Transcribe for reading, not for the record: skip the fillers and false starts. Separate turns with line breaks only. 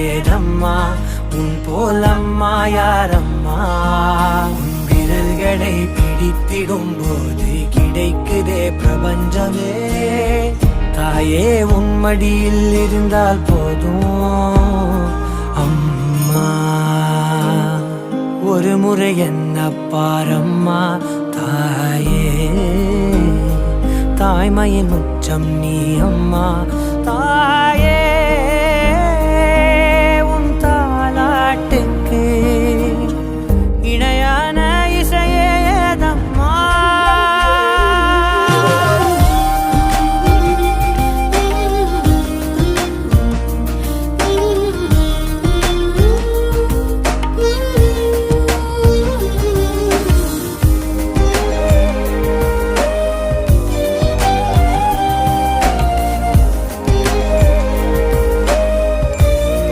ஏதம்மா உன் போலம்மா யாரம்மா உன் விரல்களை பிடித்திடும் போது கிடைக்குதே பிரபஞ்சமே தாயே உன் மடியில் இருந்தால் போதும் அம்மா ஒரு முறை என்ன பாரம்மா தாயே தாய்மையின் உச்சம் நீ அம்மா